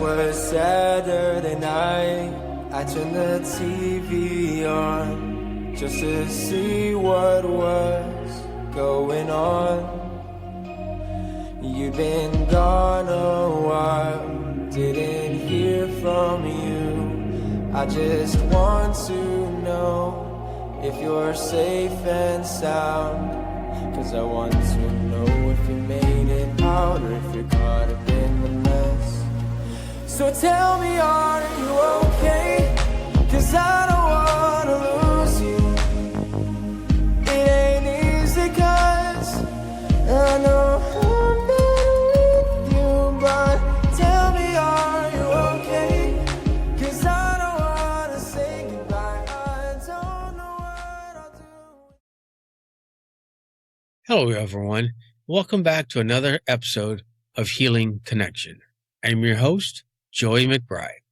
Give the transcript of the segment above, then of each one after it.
was Saturday night. I turned the TV on just to see what was going on. You've been gone a while, didn't hear from you. I just want to know if you're safe and sound, 'cause I want to know if you made it out or if you're caught up in the mess. So tell me, are you okay? 'Cause I don't wanna lose you. It ain't easy 'cause I know I'm not with you. But tell me, are you okay? 'Cause I don't wanna say goodbye. I don't know what I'll do. Hello, everyone. Welcome back to another episode of Healing Connection. I'm your host, Joey McBride.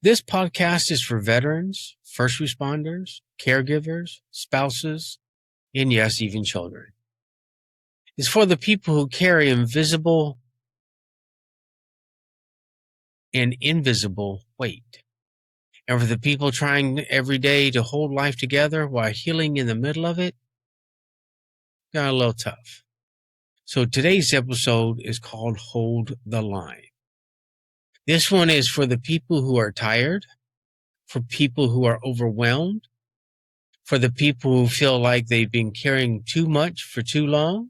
This podcast is for veterans, first responders, caregivers, spouses, and yes, even children. It's for the people who carry invisible and invisible weight, and for the people trying every day to hold life together while healing in the middle of it. Got a little tough. So today's episode is called Hold the Line. This one is for the people who are tired, for people who are overwhelmed, for the people who feel like they've been carrying too much for too long,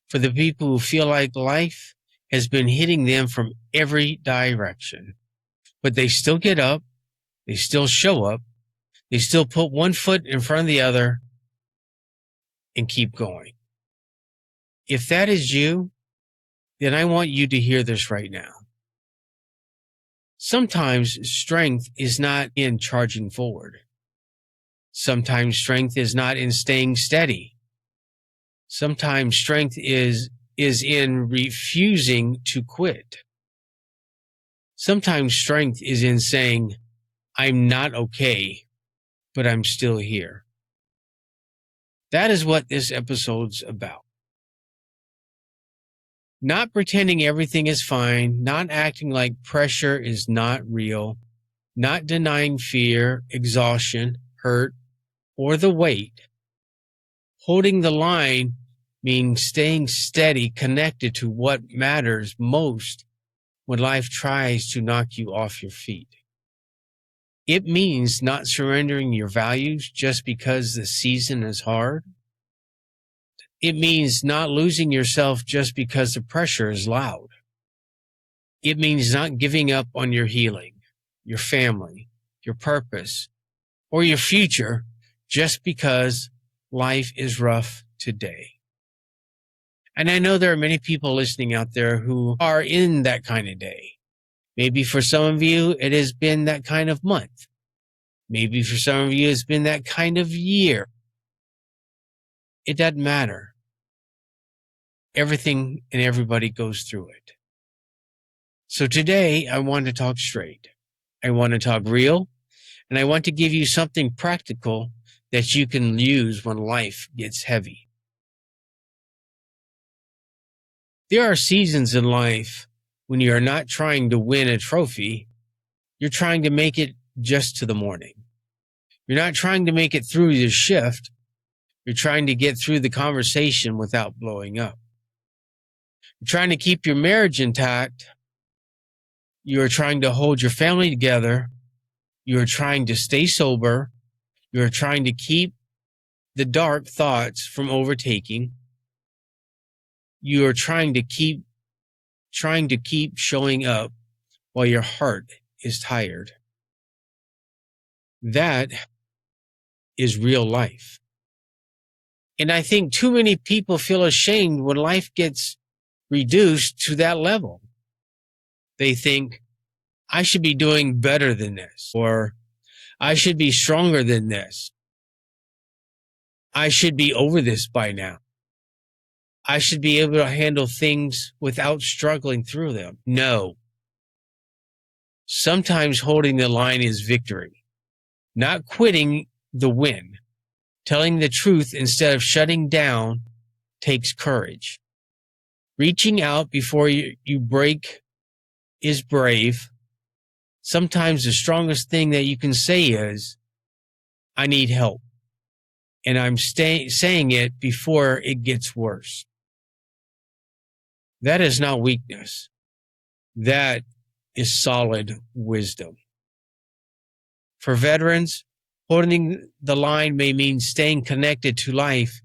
for the people who feel like life has been hitting them from every direction, but they still get up, they still show up, they still put one foot in front of the other and keep going. If that is you, then I want you to hear this right now. Sometimes strength is not in charging forward. Sometimes strength is not in staying steady. Sometimes strength is in refusing to quit. Sometimes strength is in saying, I'm not okay, but I'm still here. That is what this episode's about. Not pretending everything is fine, not acting like pressure is not real, not denying fear, exhaustion, hurt, or the weight. Holding the line means staying steady, connected to what matters most when life tries to knock you off your feet. It means not surrendering your values just because the season is hard. It means not losing yourself just because the pressure is loud. It means not giving up on your healing, your family, your purpose, or your future just because life is rough today. And I know there are many people listening out there who are in that kind of day. Maybe for some of you, it has been that kind of month. Maybe for some of you, it's been that kind of year. It doesn't matter. Everything and everybody goes through it. So today, I want to talk straight. I want to talk real, and I want to give you something practical that you can use when life gets heavy. There are seasons in life when you are not trying to win a trophy, you're trying to make it just to the morning. You're not trying to make it through your shift, you're trying to get through the conversation without blowing up. You're trying to keep your marriage intact. You're trying to hold your family together. You're trying to stay sober. You're trying to keep the dark thoughts from overtaking. You're trying to keep showing up while your heart is tired. That is real life. And I think too many people feel ashamed when life gets reduced to that level. They think, I should be doing better than this, or I should be stronger than this. I should be over this by now. I should be able to handle things without struggling through them. No. Sometimes holding the line is victory. Not quitting the win. Telling the truth instead of shutting down takes courage. Reaching out before you break is brave. Sometimes the strongest thing that you can say is, I need help. And I'm saying it before it gets worse. That is not weakness. That is solid wisdom. For veterans, holding the line may mean staying connected to life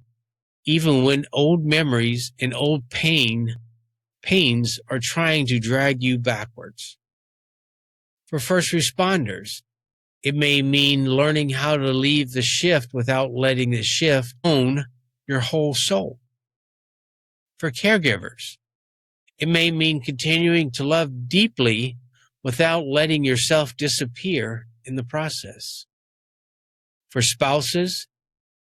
even when old memories and old pains are trying to drag you backwards. For first responders, it may mean learning how to leave the shift without letting the shift own your whole soul. For caregivers, it may mean continuing to love deeply without letting yourself disappear in the process. For spouses,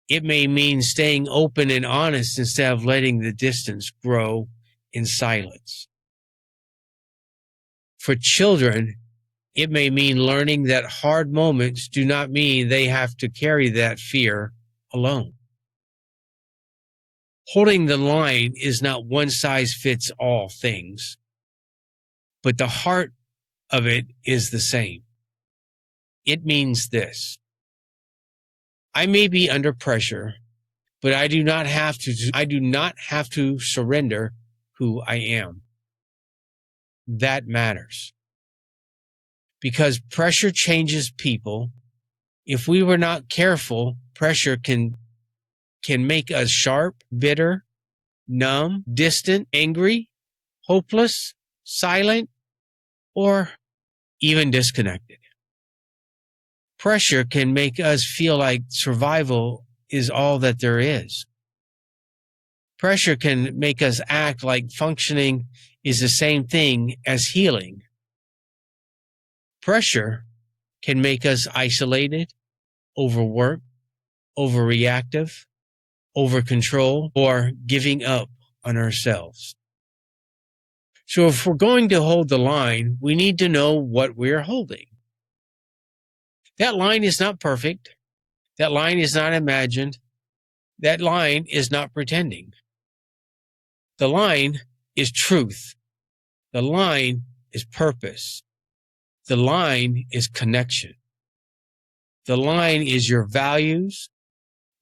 it may mean staying open and honest instead of letting the distance grow in silence. For children, it may mean learning that hard moments do not mean they have to carry that fear alone. Holding the line is not one size fits all things, but the heart of it is the same. It means this: I may be under pressure, but I do not have to surrender who I am. That matters. Because pressure changes people. If we were not careful, pressure can make us sharp, bitter, numb, distant, angry, hopeless, silent, or even disconnected. Pressure can make us feel like survival is all that there is. Pressure can make us act like functioning is the same thing as healing. Pressure can make us isolated, overworked, overreactive, over-control, or giving up on ourselves. So if we're going to hold the line, we need to know what we're holding. That line is not perfect. That line is not imagined. That line is not pretending. The line is truth. The line is purpose. The line is connection. The line is your values.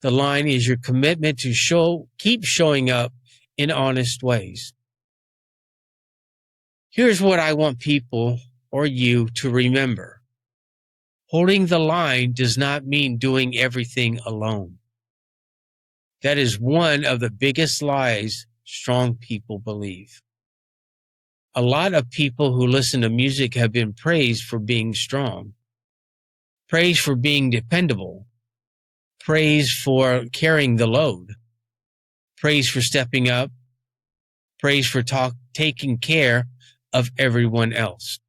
The line is your commitment to keep showing up in honest ways. Here's what I want people or you to remember. Holding the line does not mean doing everything alone. That is one of the biggest lies strong people believe. A lot of people who listen to music have been praised for being strong, praised for being dependable, praised for carrying the load, praised for stepping up, praised for taking care of everyone else.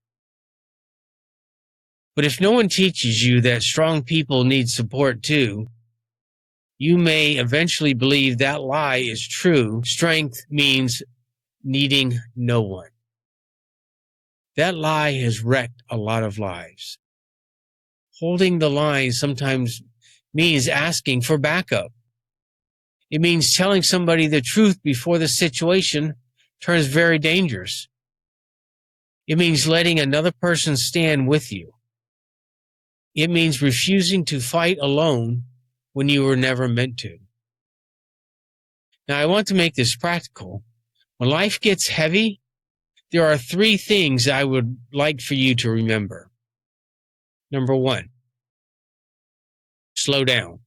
But if no one teaches you that strong people need support too, you may eventually believe that lie is true. Strength means needing no one. That lie has wrecked a lot of lives. Holding the line sometimes means asking for backup. It means telling somebody the truth before the situation turns very dangerous. It means letting another person stand with you. It means refusing to fight alone when you were never meant to. Now, I want to make this practical. When life gets heavy, there are 3 things I would like for you to remember. Number 1, slow down.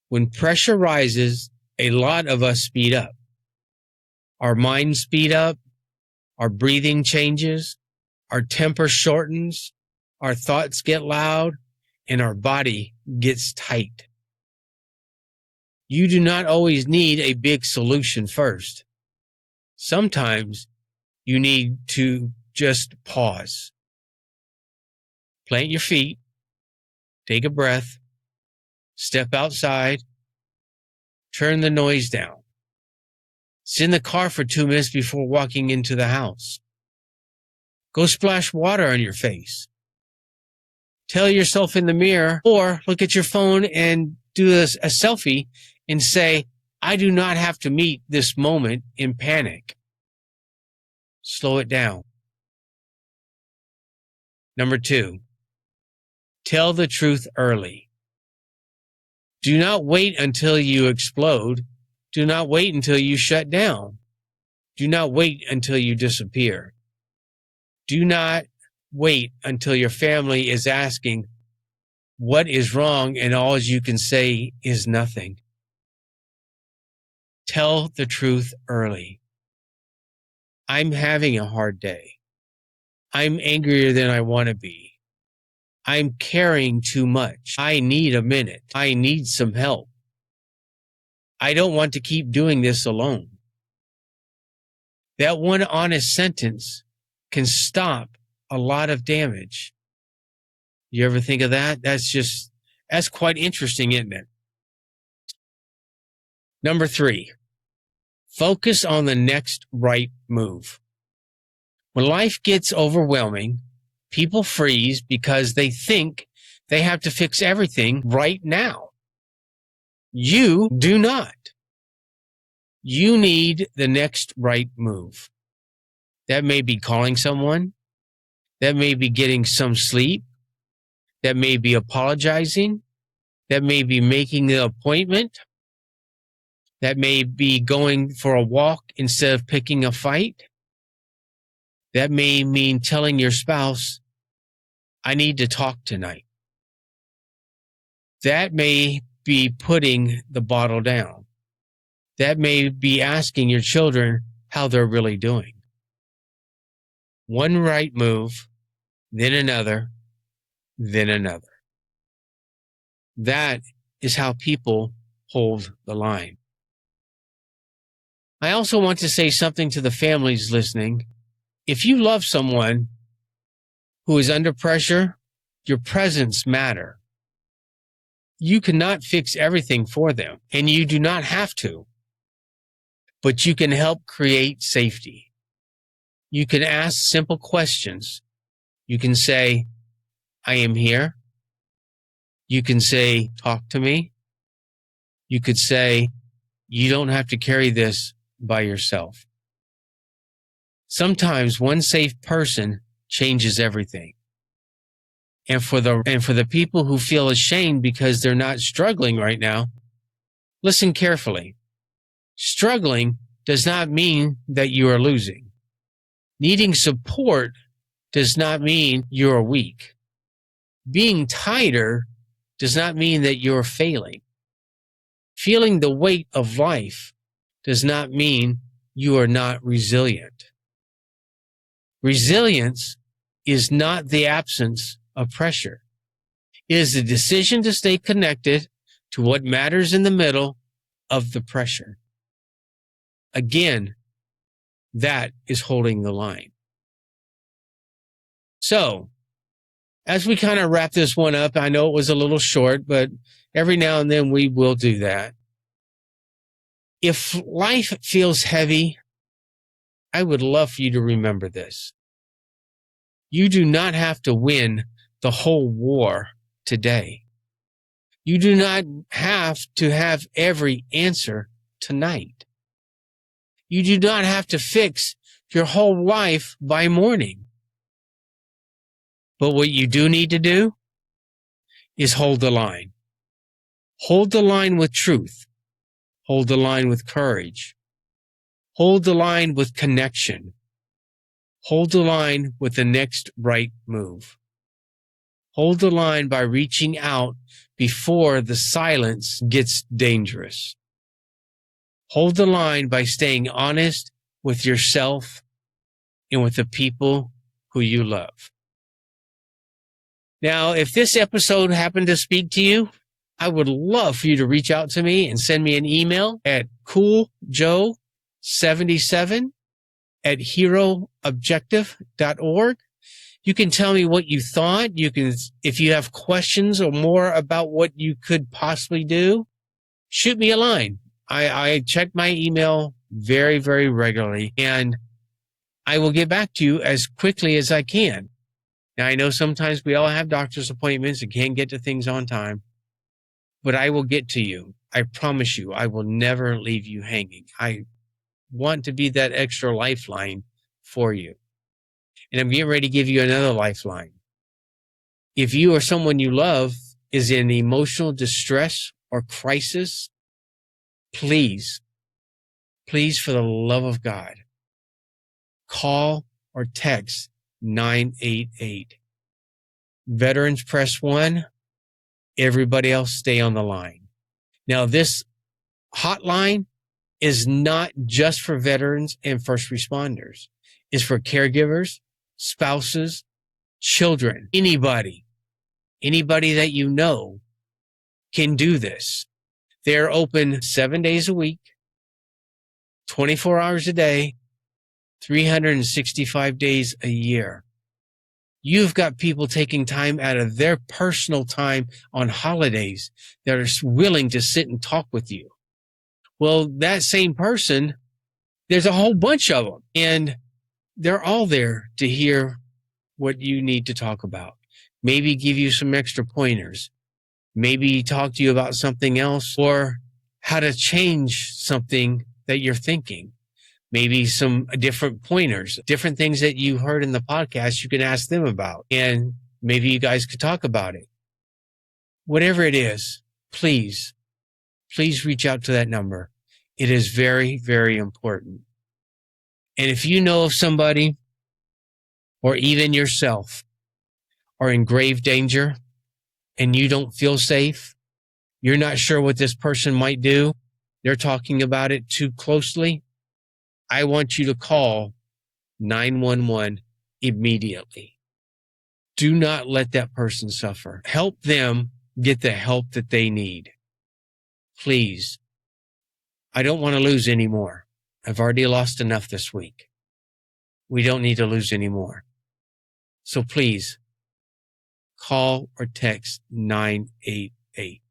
When pressure rises, a lot of us speed up. Our minds speed up, our breathing changes, our temper shortens, our thoughts get loud, and our body gets tight. You do not always need a big solution first. Sometimes you need to just pause. Plant your feet, take a breath, step outside, turn the noise down. Sit in the car for 2 minutes before walking into the house. Go splash water on your face. Tell yourself in the mirror, or look at your phone and do a selfie and say, I do not have to meet this moment in panic. Slow it down. Number 2, tell the truth early. Do not wait until you explode. Do not wait until you shut down. Do not wait until you disappear. Do not wait until your family is asking what is wrong and all you can say is nothing. Tell the truth early. I'm having a hard day. I'm angrier than I want to be. I'm carrying too much. I need a minute. I need some help. I don't want to keep doing this alone. That one honest sentence can stop a lot of damage. You ever think of that? That's quite interesting, isn't it? Number 3, focus on the next right move. When life gets overwhelming, people freeze because they think they have to fix everything right now. You do not. You need the next right move. That may be calling someone. That may be getting some sleep. That may be apologizing. That may be making the appointment. That may be going for a walk instead of picking a fight. That may mean telling your spouse, I need to talk tonight. That may be putting the bottle down. That may be asking your children how they're really doing. One right move, then another, then another. That is how people hold the line. I also want to say something to the families listening. If you love someone who is under pressure, your presence matters. You cannot fix everything for them, and you do not have to. But you can help create safety. You can ask simple questions. You can say, I am here. You can say, talk to me. You could say, you don't have to carry this by yourself. Sometimes one safe person changes everything. And for the people who feel ashamed because they're not struggling right now, listen carefully. Struggling does not mean that you are losing. Needing support does not mean you are weak. Being tighter does not mean that you're failing. Feeling the weight of life does not mean you are not resilient. Resilience is not the absence of pressure. It is the decision to stay connected to what matters in the middle of the pressure. Again, that is holding the line. So, as we kind of wrap this one up, I know it was a little short, but every now and then we will do that. If life feels heavy, I would love for you to remember this. You do not have to win the whole war today. You do not have to have every answer tonight. You do not have to fix your whole life by morning. But what you do need to do is hold the line. Hold the line with truth. Hold the line with courage. Hold the line with connection. Hold the line with the next right move. Hold the line by reaching out before the silence gets dangerous. Hold the line by staying honest with yourself and with the people who you love. Now, if this episode happened to speak to you, I would love for you to reach out to me and send me an email at cooljoe77@heroobjective.org. You can tell me what you thought. You can, if you have questions or more about what you could possibly do, shoot me a line. I check my email very, very regularly, and I will get back to you as quickly as I can. Now, I know sometimes we all have doctor's appointments and can't get to things on time, but I will get to you. I promise you, I will never leave you hanging. I want to be that extra lifeline for you. And I'm getting ready to give you another lifeline. If you or someone you love is in emotional distress or crisis, please, please, for the love of God, call or text 988. Veterans press 1. Everybody else stay on the line. Now, this hotline is not just for veterans and first responders. It's for caregivers, spouses, children, anybody that you know can do this. They're open 7 days a week, 24 hours a day, 365 days a year. You've got people taking time out of their personal time on holidays that are willing to sit and talk with you. Well, that same person, there's a whole bunch of them, and they're all there to hear what you need to talk about. Maybe give you some extra pointers. Maybe talk to you about something else, or how to change something that you're thinking. Maybe some different pointers, different things that you heard in the podcast you can ask them about, and maybe you guys could talk about it. Whatever it is, please reach out to that number. It is very, very important. And if you know of somebody, or even yourself, are in grave danger and you don't feel safe, you're not sure what this person might do, they're talking about it too closely, I want you to call 911 immediately. Do not let that person suffer. Help them get the help that they need. Please. I don't want to lose any more. I've already lost enough this week. We don't need to lose any more. So please, call or text 988.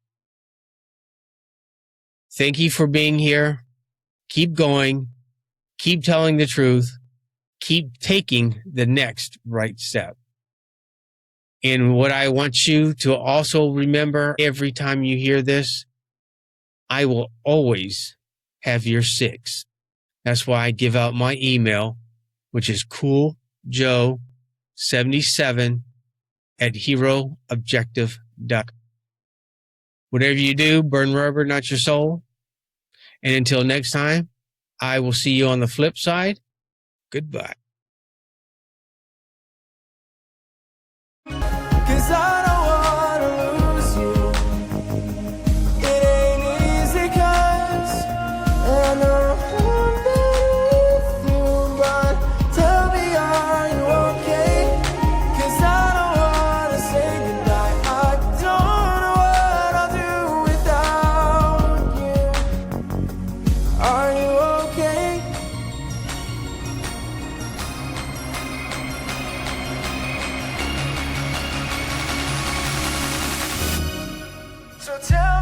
Thank you for being here. Keep going. Keep telling the truth. Keep taking the next right step. And what I want you to also remember every time you hear this, I will always have your 6. That's why I give out my email, which is cooljoe77@heroobjective.com. Whatever you do, burn rubber, not your soul. And until next time, I will see you on the flip side. Goodbye. 'Cause I don't wanna lose you. It ain't easy 'cause I know I'm with you. But tell me, are you okay? 'Cause I don't wanna say goodnight. I don't know what I'll do without you. Are you okay? So tell